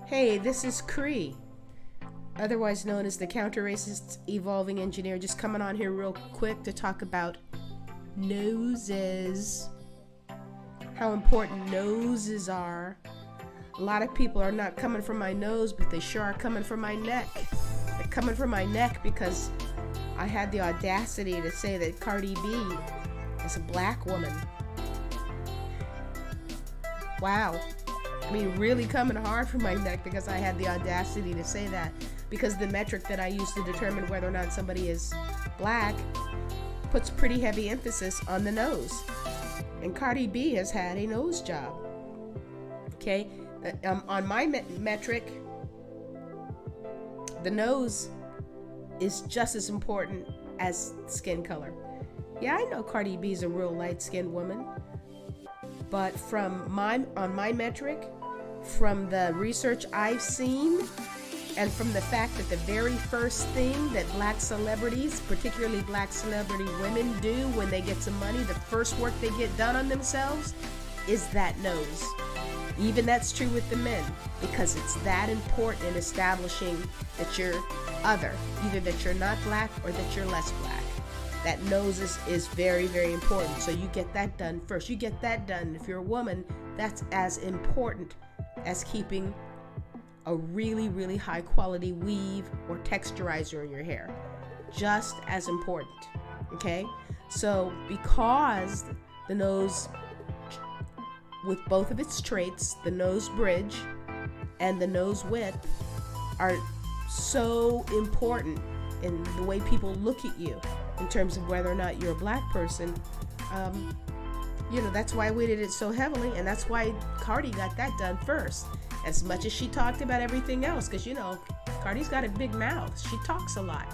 Hey, this is Cree, otherwise known as the counter-racist evolving engineer, just coming on here real quick to talk about noses. How important noses are. A lot of people are not coming from my nose, but they sure are coming from my neck. They're coming from my neck because I had the audacity to say that Cardi B is a black woman. Wow. I mean, really coming hard for my neck because I had the audacity to say that. Because the metric that I use to determine whether or not somebody is black puts pretty heavy emphasis on the nose. And Cardi B has had a nose job. Okay? On my metric, the nose is just as important as skin color. Yeah, I know Cardi B is a real light-skinned woman. But on my metric, from the research I've seen, and from the fact that the very first thing that black celebrities, particularly black celebrity women, do when they get some money, the first work they get done on themselves is that nose. Even that's true with the men, because it's that important in establishing that you're other, either that you're not black or that you're less black. That nose is very, very important. So you get that done first. You get that done. If you're a woman, that's as important as keeping a really, really high quality weave or texturizer in your hair. Just as important. Okay? So because the nose, with both of its traits, the nose bridge and the nose width, are so important in the way people look at you in terms of whether or not you're a black person, that's why we did it so heavily, and that's why Cardi got that done first. As much as she talked about everything else, because Cardi's got a big mouth. She talks a lot.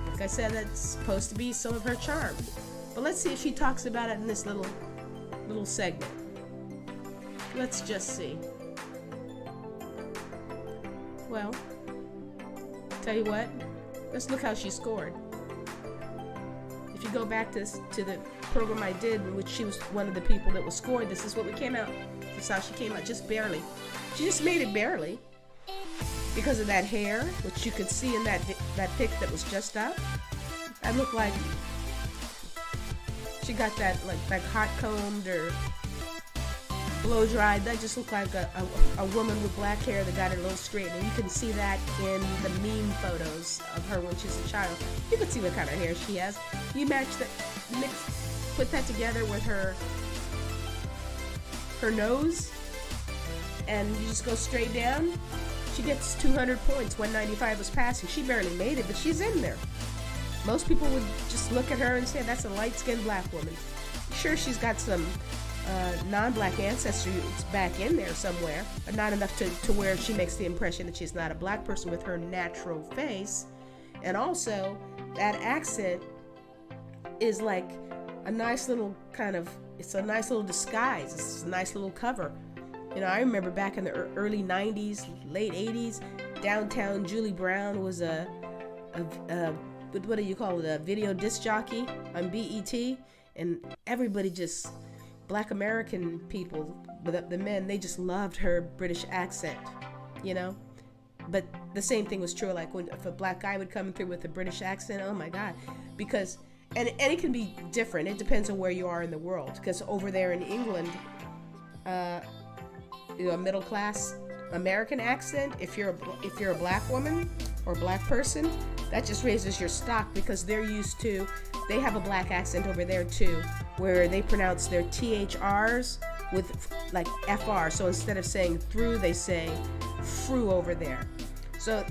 Like I said, that's supposed to be some of her charm. But let's see if she talks about it in this little segment. Let's just see. Well, tell you what, let's look how she scored. If you go back to the program I did, in which she was one of the people that was scored, this is what we came out. This is how she came out, just barely. She just made it barely because of that hair, which you could see in that pic that was just up. That looked like she got that like hot combed or blow dried. That just looked like a woman with black hair that got it a little straight. And you can see that in the meme photos of her when she's a child. You can see what kind of hair she has. You put that together with her nose, and you just go straight down. She gets 200 points. 195 was passing. She barely made it, but she's in there. Most people would just look at her and say that's a light-skinned black woman. Sure, she's got some non-black ancestry back in there somewhere, but not enough to where she makes the impression that she's not a black person with her natural face. And also, that accent is like a nice little it's a nice little disguise. It's a nice little cover. I remember back in the early 90s, late 80s, downtown Julie Brown was a what do you call it, a video disc jockey on BET, and everybody just, black American people, the men, they just loved her British accent, But the same thing was true, like if a black guy would come through with a British accent, oh my God, because, and it can be different, it depends on where you are in the world, because over there in England, a middle class American accent, if you're a black woman or black person, that just raises your stock, because they have a black accent over there too, where they pronounce their THRs with like FR. So instead of saying through, they say fru over there. So,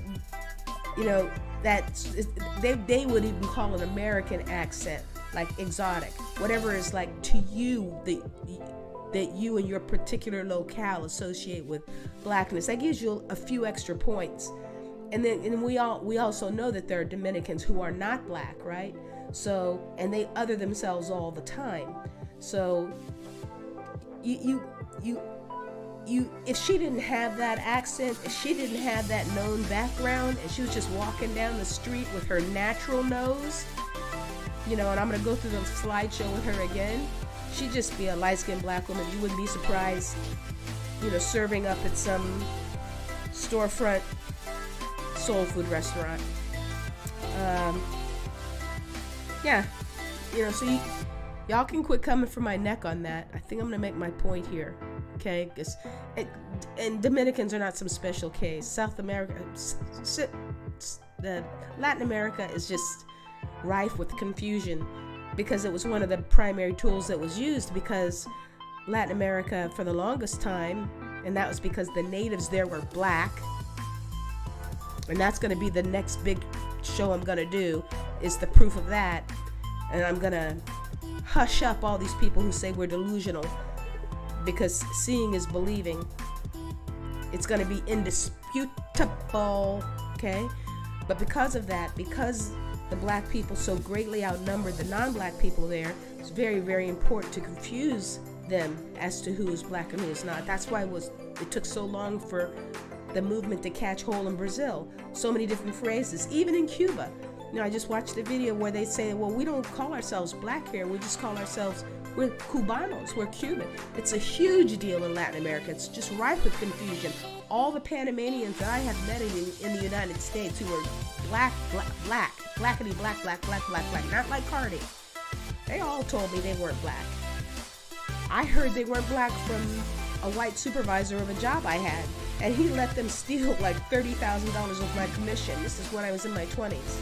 they would even call an American accent like exotic, whatever is like to you that you and your particular locale associate with blackness. That gives you a few extra points. And we also know that there are Dominicans who are not black, right? So, and they other themselves all the time. So you if she didn't have that accent, if she didn't have that known background, and she was just walking down the street with her natural nose, and I'm gonna go through the slideshow with her again, she'd just be a light-skinned black woman. You wouldn't be surprised serving up at some storefront soul food restaurant. Yeah, so y'all can quit coming for my neck on that. I think I'm gonna make my point here, okay? And Dominicans are not some special case. South America, Latin America is just rife with confusion because it was one of the primary tools that was used, because Latin America for the longest time, and that was because the natives there were black, and that's going to be the next big show I'm going to do, is the proof of that. And I'm going to hush up all these people who say we're delusional, because seeing is believing. It's going to be indisputable, okay? But because of that, because the black people so greatly outnumbered the non-black people there, it's very, very important to confuse them as to who is black and who is not. That's why it took so long for the movement to catch hold in Brazil. So many different phrases, even in Cuba. I just watched a video where they say, well, we don't call ourselves black here, we just call ourselves, we're Cubanos, we're Cuban. It's a huge deal in Latin America. It's just rife with confusion. All the Panamanians that I have met in the United States who are blackity black, not like Cardi, they all told me they weren't black. I heard they weren't black from a white supervisor of a job I had, and he let them steal like $30,000 of my commission. This is when I was in my 20s,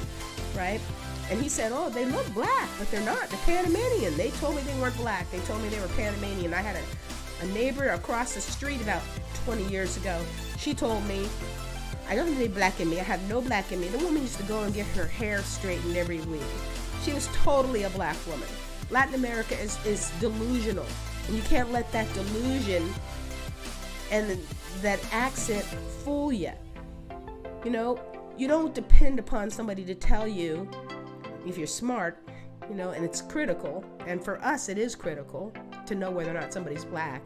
right? And he said, oh, they look black, but they're not. They're Panamanian. They told me they weren't black. They told me they were Panamanian. I had a neighbor across the street about 20 years ago. She told me, I don't have any black in me. I have no black in me. The woman used to go and get her hair straightened every week. She was totally a black woman. Latin America is delusional. And you can't let that delusion and that accent fool you. You don't depend upon somebody to tell you, if you're smart, and it's critical. And for us, it is critical to know whether or not somebody's black.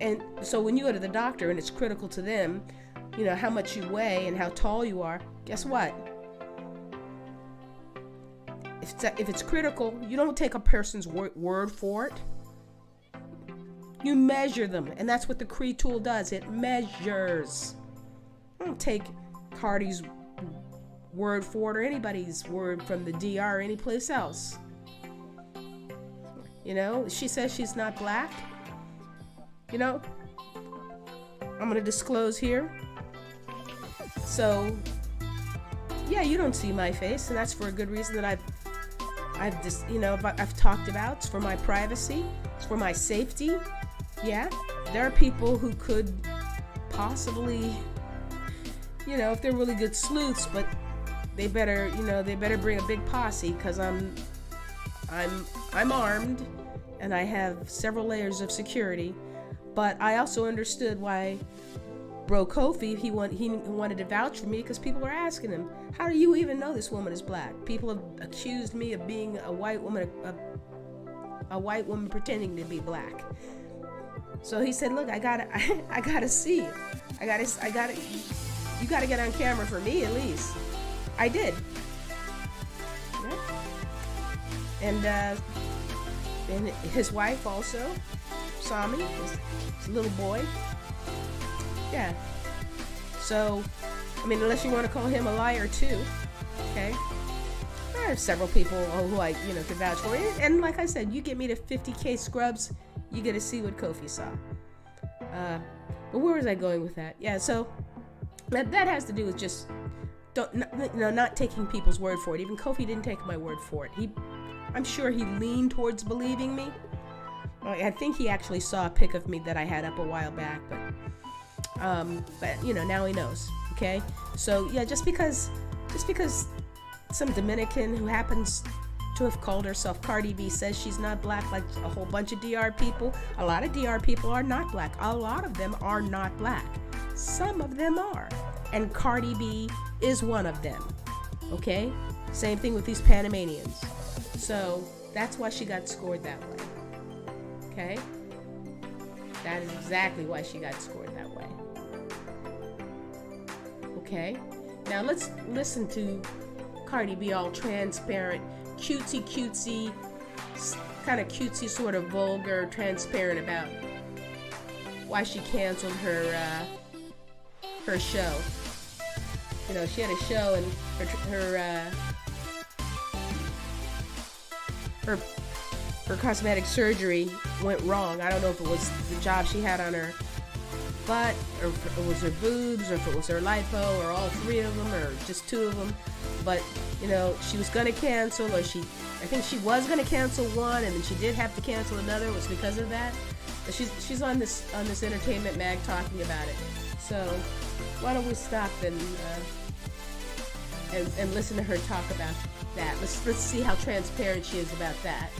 And so when you go to the doctor and it's critical to them, how much you weigh and how tall you are, guess what? If it's critical, you don't take a person's word for it. You measure them, and that's what the Cree tool does. It measures. I don't take Cardi's word for it or anybody's word from the DR or any place else. She says she's not black. I'm going to disclose here. So, yeah, you don't see my face, and that's for a good reason that I've talked about. It's for my privacy. It's for my safety. Yeah, there are people who could possibly, if they're really good sleuths, but they better bring a big posse, because I'm armed and I have several layers of security. But I also understood why Bro Kofi, he wanted to vouch for me, because people were asking him, how do you even know this woman is black? People have accused me of being a white woman pretending to be black. So he said, look, I gotta see. You gotta get on camera for me at least. I did. Yeah. And his wife also saw me, his little boy. Yeah. So, unless you want to call him a liar too, okay? There are several people who I, could vouch for. And like I said, you get me to 50K scrubs, you get to see what Kofi saw. But where was I going with that? Yeah, so that has to do with just not taking people's word for it. Even Kofi didn't take my word for it. I'm sure he leaned towards believing me. I think he actually saw a pic of me that I had up a while back, but now he knows. Okay, so yeah, just because some Dominican who happens to have called herself Cardi B says she's not black, like a whole bunch of DR people. A lot of DR people are not black. A lot of them are not black. Some of them are, and Cardi B is one of them. Okay, same thing with these Panamanians. So that's why she got scored that way. Okay, that is exactly why she got scored that way. Okay, now let's listen to Cardi B, all transparent, kind of cutesy, sort of vulgar, transparent about why she canceled her show. You know, she had a show and her cosmetic surgery went wrong. I don't know if it was the job she had on her butt, or if it was her boobs, or if it was her lipo, or all three of them, or just two of them. But you know, she was gonna cancel, or I think she was gonna cancel one, and then she did have to cancel another. It was because of that. But she's on this entertainment mag talking about it. So why don't we stop and listen to her talk about that? Let's see how transparent she is about that.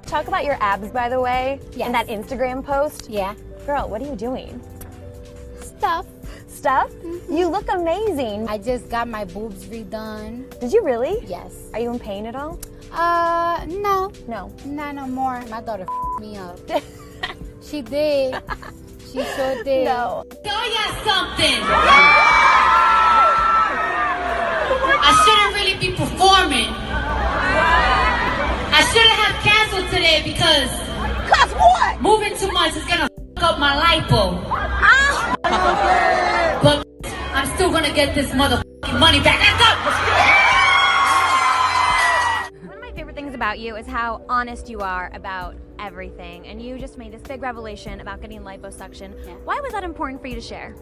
Talk about your abs, by the way, yes. in that Instagram post. Yeah. Girl, what are you doing? Stuff. Stuff? Mm-hmm. You look amazing. I just got my boobs redone. Did you really? Yes. Are you in pain at all? No. No. Not no more. My daughter me up. She did. She sure did. No. Tell you something. I shouldn't really be performing. I shouldn't have canceled today because what? moving too much is gonna f up my lipo. But I'm still gonna get this motherfucking money back. Let's go. One of my favorite things about you is how honest you are about everything, and you just made this big revelation about getting liposuction. Yeah. Why was that important for you to share?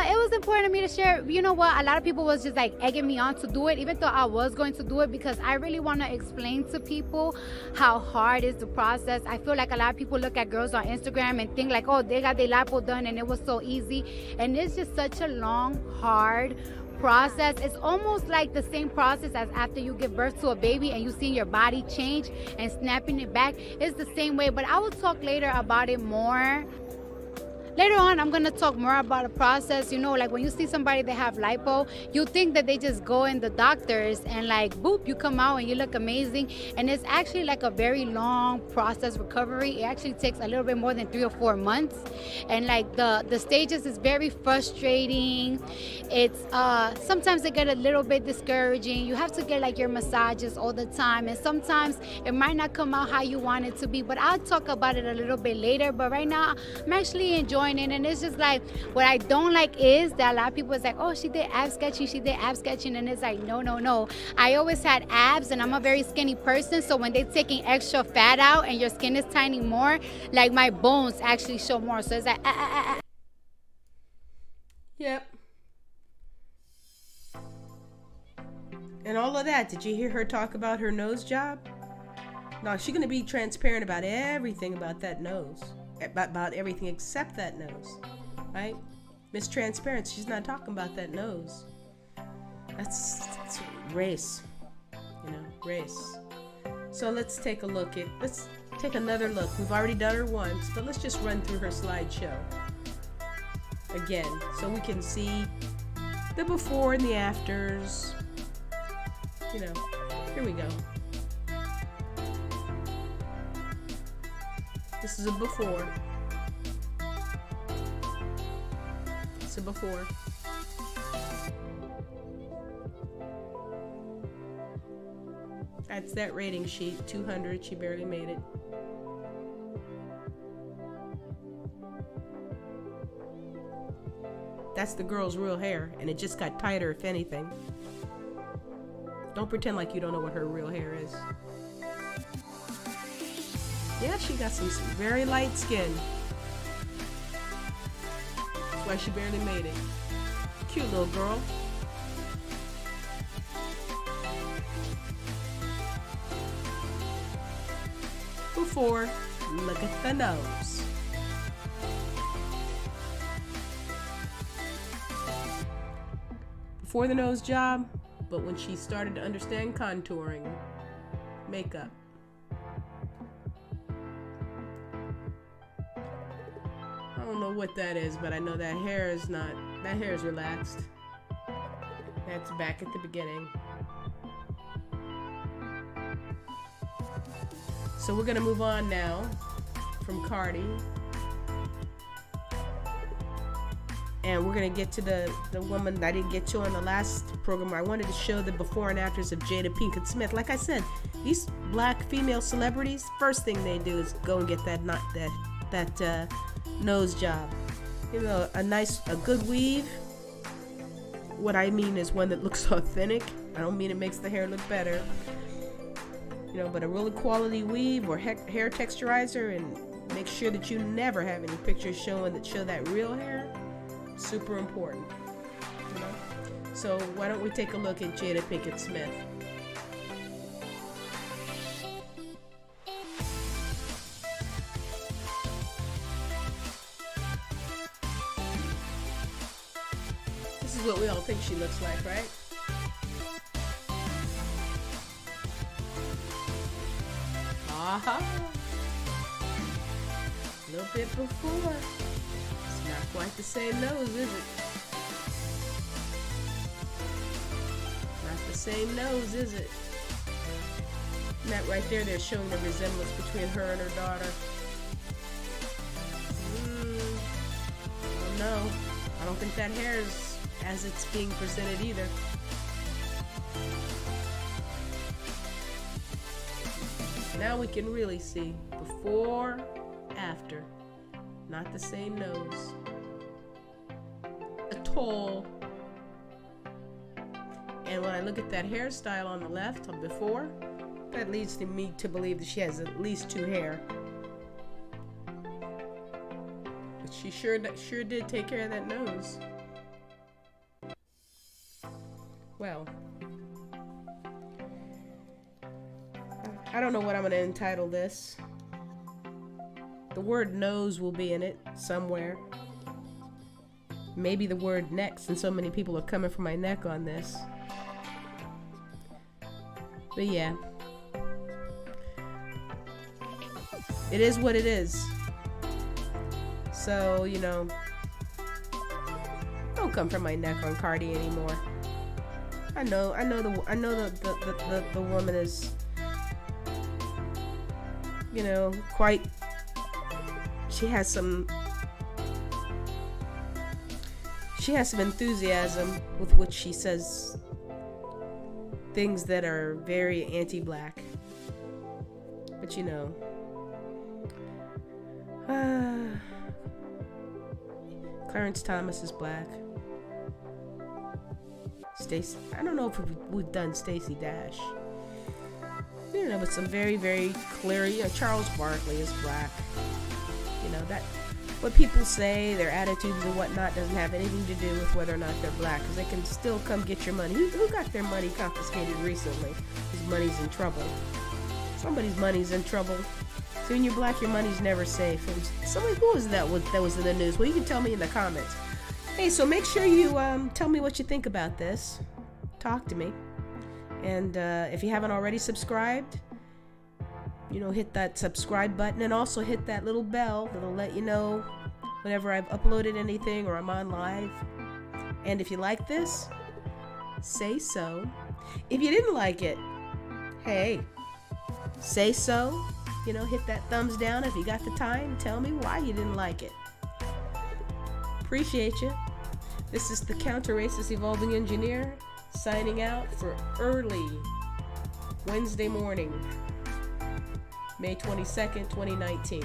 It was important to me to share. You know what? A lot of people was just like egging me on to do it, even though I was going to do it, because I really want to explain to people how hard is the process. I feel like a lot of people look at girls on Instagram and think like, oh, they got their lipo done and it was so easy. And it's just such a long, hard process. It's almost like the same process as after you give birth to a baby and you see your body change and snapping it back. It's the same way, but I will talk later about it more. Later on, I'm gonna talk more about the process. You know, like when you see somebody that have lipo, you think that they just go in the doctors and like, boop, you come out and you look amazing. And it's actually like a very long process recovery. It actually takes a little bit more than 3 or 4 months. And like the stages is very frustrating. It's sometimes it get a little bit discouraging. You have to get like your massages all the time. And sometimes it might not come out how you want it to be, but I'll talk about it a little bit later. But right now, I'm actually enjoying it, and it's just like, what I don't like is that a lot of people is like, oh, she did ab sketching, and it's like, no. I always had abs, and I'm a very skinny person, so when they're taking extra fat out and your skin is tiny more, like my bones actually show more, so it's like, Yep. And all of that, did you hear her talk about her nose job? No, she's gonna be transparent about everything about that nose. About everything except that nose, right? Miss Transparency, she's not talking about that nose. That's race, you know, race. So let's take another look. We've already done her once, but let's just run through her slideshow again so we can see the before and the afters. You know, here we go. This is a before. It's a before. That's that rating sheet, 200, she barely made it. That's the girl's real hair, and it just got tighter if anything. Don't pretend like you don't know what her real hair is. Yeah, she got some very light skin. That's why she barely made it. Cute little girl. Before, look at the nose. Before the nose job, but when she started to understand contouring, makeup. I don't know what that is, but I know that hair is relaxed. That's back at the beginning. So we're gonna move on now from Cardi And we're gonna get to the woman that I didn't get to on the last program. Where I wanted to show the before and afters of Jada Pinkett-Smith. Like I said, these black female celebrities, first thing they do is go and get that nose job. You know, a good weave. What I mean is one that looks authentic. I don't mean it makes the hair look better. You know, but a really quality weave or hair texturizer, and make sure that you never have any pictures show that real hair. Super important, you know. So why don't we take a look at Jada Pinkett-Smith? This is what we all think she looks like, right? Aha! A little bit before. Not quite the same nose, is it? Not the same nose, is it? And that right there, they're showing the resemblance between her and her daughter. Oh no, I don't think that hair is as it's being presented either. Now we can really see before, after. Not the same nose at all. And when I look at that hairstyle on the left, on before, that leads me to believe that she has at least 2 hair. But she sure did take care of that nose. Well, I don't know what I'm going to entitle this. The word nose will be in it somewhere. Maybe the word neck, since so many people are coming for my neck on this. But yeah. It is what it is. So, you know, don't come for my neck on Cardi anymore. I know the woman is, you know, quite. She has some enthusiasm with which she says things that are very anti-black. But you know, Clarence Thomas is black. Stacey, I don't know if we've done Stacey Dash. You know, but some very, very clear, you know, Charles Barkley is black. You know, that what people say, their attitudes and whatnot, doesn't have anything to do with whether or not they're black, because they can still come get your money. Who got their money confiscated recently? Whose money's in trouble? Somebody's money's in trouble. So when you're black, your money's never safe. Who was that was in the news? Well, you can tell me in the comments. Hey, so make sure you tell me what you think about this. Talk to me. And if you haven't already subscribed, you know, hit that subscribe button, and also hit that little bell that'll let you know whenever I've uploaded anything or I'm on live. And if you like this, say so. If you didn't like it, hey, say so. You know, hit that thumbs down if you got the time. Tell me why you didn't like it. Appreciate you. This is the Counter-Racist Evolving Engineer signing out for early Wednesday morning, May 22nd, 2019.